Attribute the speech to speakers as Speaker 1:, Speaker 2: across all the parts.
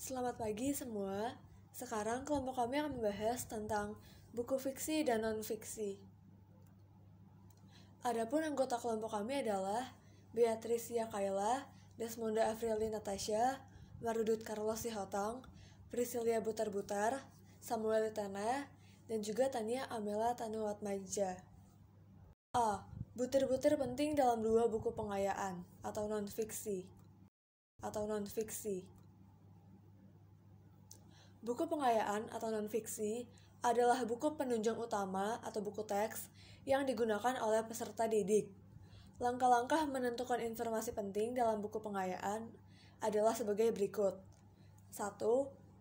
Speaker 1: Selamat pagi semua. Sekarang kelompok kami akan membahas tentang buku fiksi dan non-fiksi. Adapun anggota kelompok kami adalah Beatricia Kayla, Desmonda Afrili Natasha, Marudut Carlos Sihotong, Priscilia Butar-Butar, Samuel Litana, dan juga Tania Amela Tanuwatmaja. A. Butir-butir penting dalam dua buku pengayaan atau non-fiksi. Buku pengayaan atau non-fiksi adalah buku penunjang utama atau buku teks yang digunakan oleh peserta didik. Langkah-langkah menentukan informasi penting dalam buku pengayaan adalah sebagai berikut. 1.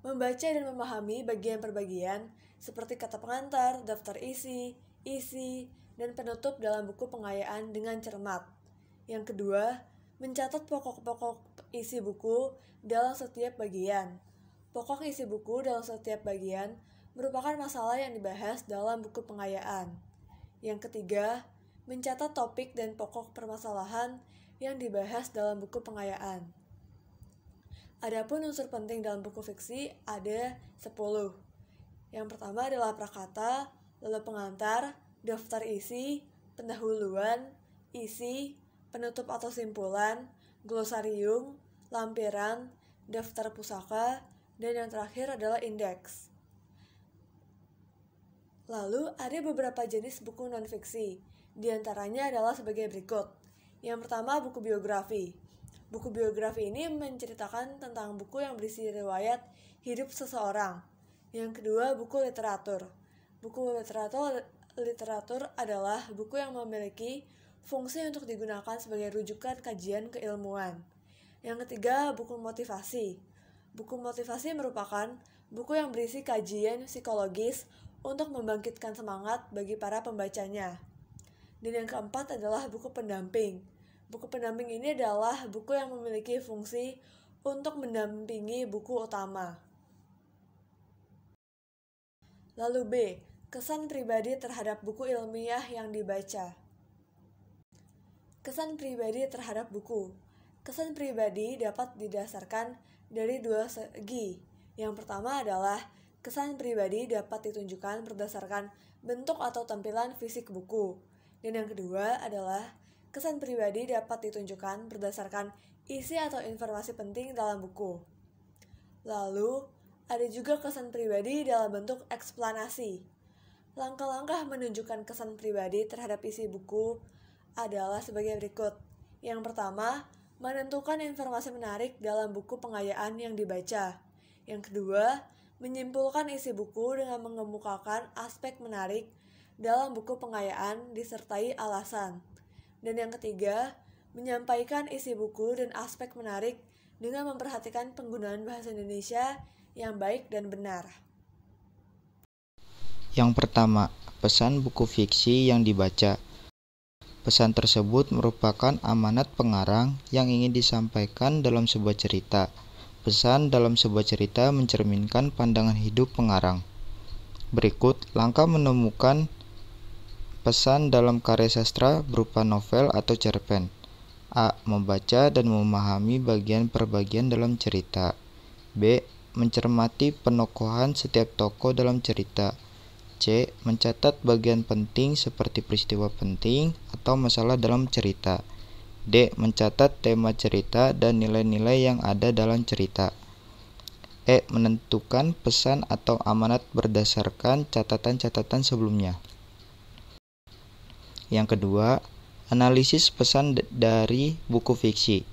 Speaker 1: Membaca dan memahami bagian per bagian seperti kata pengantar, daftar isi, dan penutup dalam buku pengayaan dengan cermat. Yang kedua, mencatat pokok-pokok isi buku dalam setiap bagian. Pokok isi buku dalam setiap bagian merupakan masalah yang dibahas dalam buku pengayaan. Yang ketiga, mencatat topik dan pokok permasalahan yang dibahas dalam buku pengayaan. Adapun unsur penting dalam buku fiksi ada 10. Yang pertama adalah prakata, lalu pengantar, daftar isi, pendahuluan, isi, penutup atau simpulan, glosarium, lampiran, daftar pusaka, dan yang terakhir adalah indeks. Lalu ada beberapa jenis buku non-fiksi. Di antaranya adalah sebagai berikut. Yang pertama, buku biografi. Buku biografi ini menceritakan tentang buku yang berisi riwayat hidup seseorang. Yang kedua, buku literatur. Buku literatur adalah buku yang memiliki fungsi untuk digunakan sebagai rujukan kajian keilmuan. Yang ketiga, buku motivasi. Buku motivasi merupakan buku yang berisi kajian psikologis untuk membangkitkan semangat bagi para pembacanya. Dan yang keempat adalah buku pendamping. Buku pendamping ini adalah buku yang memiliki fungsi untuk mendampingi buku utama. Lalu B. Kesan pribadi terhadap buku ilmiah yang dibaca. Kesan pribadi terhadap buku. Kesan pribadi dapat didasarkan dari dua segi. Yang pertama adalah kesan pribadi dapat ditunjukkan berdasarkan bentuk atau tampilan fisik buku. Dan yang kedua adalah kesan pribadi dapat ditunjukkan berdasarkan isi atau informasi penting dalam buku. Lalu, ada juga kesan pribadi dalam bentuk eksplanasi. Langkah-langkah menunjukkan kesan pribadi terhadap isi buku adalah sebagai berikut. Yang pertama, menentukan informasi menarik dalam buku pengayaan yang dibaca. Yang kedua, menyimpulkan isi buku dengan mengemukakan aspek menarik dalam buku pengayaan disertai alasan. Dan yang ketiga, menyampaikan isi buku dan aspek menarik dengan memperhatikan penggunaan bahasa Indonesia yang baik dan benar.
Speaker 2: Yang pertama, pesan buku fiksi yang dibaca. Pesan tersebut merupakan amanat pengarang yang ingin disampaikan dalam sebuah cerita. Pesan dalam sebuah cerita mencerminkan pandangan hidup pengarang. Berikut langkah menemukan pesan dalam karya sastra berupa novel atau cerpen. A. Membaca dan memahami bagian per bagian dalam cerita. B. Mencermati penokohan setiap tokoh dalam cerita. C. Mencatat bagian penting seperti peristiwa penting atau masalah dalam cerita. D. Mencatat tema cerita dan nilai-nilai yang ada dalam cerita. E. Menentukan pesan atau amanat berdasarkan catatan-catatan sebelumnya. Yang kedua, analisis pesan dari buku fiksi.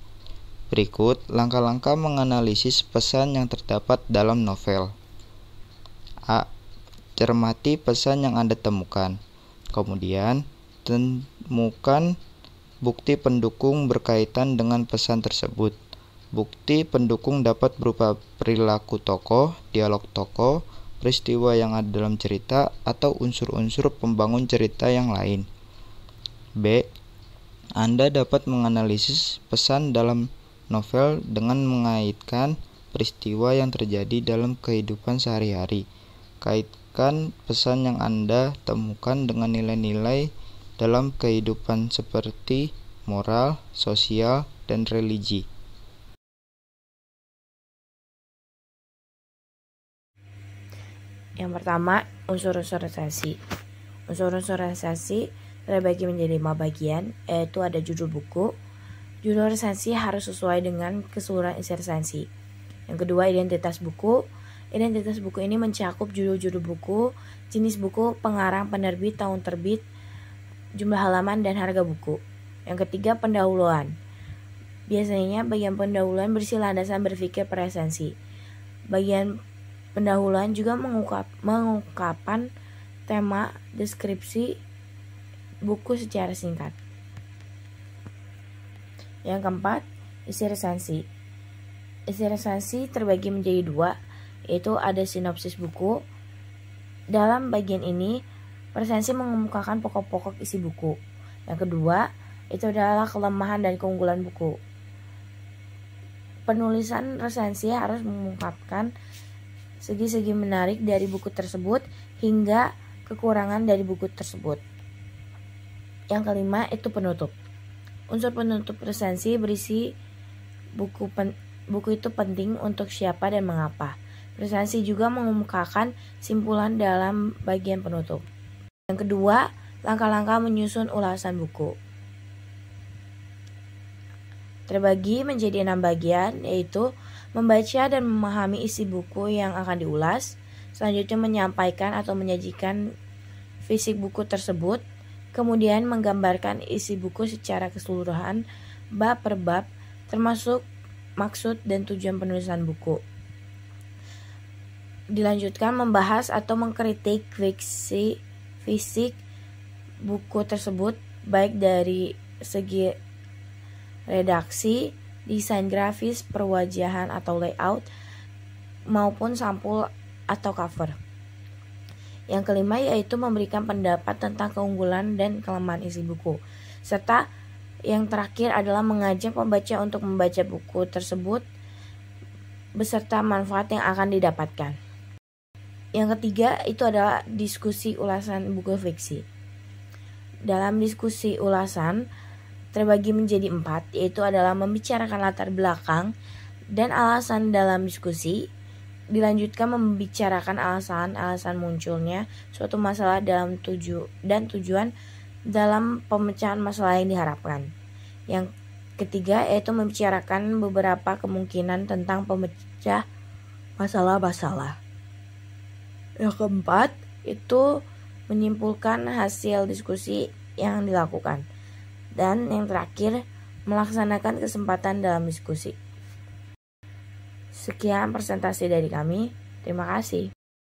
Speaker 2: Berikut langkah-langkah menganalisis pesan yang terdapat dalam novel. A. Cermati pesan yang Anda temukan. Kemudian, temukan bukti pendukung berkaitan dengan pesan tersebut. Bukti pendukung dapat berupa perilaku tokoh, dialog tokoh, peristiwa yang ada dalam cerita, atau unsur-unsur pembangun cerita yang lain. B. Anda dapat menganalisis pesan dalam novel dengan mengaitkan peristiwa yang terjadi dalam kehidupan sehari-hari. Kaitkan pesan yang Anda temukan dengan nilai-nilai dalam kehidupan seperti moral, sosial, dan religi.
Speaker 3: Yang pertama, unsur-unsur resensi. Unsur-unsur resensi terbagi menjadi 5 bagian, yaitu ada judul buku. Judul resensi harus sesuai dengan keseluruhan isi resensi. Yang kedua, identitas buku. Identitas buku ini mencakup judul-judul buku, jenis buku, pengarang, penerbit, tahun terbit, jumlah halaman, dan harga buku. Yang ketiga, pendahuluan. Biasanya bagian pendahuluan berisi landasan berpikir presensi. Bagian pendahuluan juga mengungkapkan tema, deskripsi buku secara singkat. Yang keempat, isi resensi. Isi resensi terbagi menjadi 2, yaitu ada sinopsis buku. Dalam bagian ini, resensi mengemukakan pokok-pokok isi buku. Yang kedua, itu adalah kelemahan dan keunggulan buku. Penulisan resensi harus mengungkapkan segi-segi menarik dari buku tersebut hingga kekurangan dari buku tersebut. Yang kelima, itu penutup. Unsur penutup resensi berisi buku itu penting untuk siapa dan mengapa. Resensi juga mengemukakan simpulan dalam bagian penutup. Yang kedua, langkah-langkah menyusun ulasan buku. Terbagi menjadi 6 bagian, yaitu membaca dan memahami isi buku yang akan diulas, selanjutnya menyampaikan atau menyajikan fisik buku tersebut, kemudian menggambarkan isi buku secara keseluruhan, bab per bab, termasuk maksud dan tujuan penulisan buku. Dilanjutkan membahas atau mengkritik fisik buku tersebut, baik dari segi redaksi, desain grafis, perwajahan atau layout, maupun sampul atau cover. Yang kelima yaitu memberikan pendapat tentang keunggulan dan kelemahan isi buku. Serta yang terakhir adalah mengajak pembaca untuk membaca buku tersebut beserta manfaat yang akan didapatkan. Yang ketiga itu adalah diskusi ulasan buku fiksi. Dalam diskusi ulasan terbagi menjadi 4, yaitu adalah membicarakan latar belakang dan alasan dalam diskusi. Dilanjutkan membicarakan alasan-alasan munculnya suatu masalah dalam tujuan dalam pemecahan masalah yang diharapkan. Yang ketiga yaitu membicarakan beberapa kemungkinan tentang pemecah masalah-masalah. Yang keempat itu menyimpulkan hasil diskusi yang dilakukan. Dan yang terakhir, melaksanakan kesempatan dalam diskusi. Sekian presentasi dari kami. Terima kasih.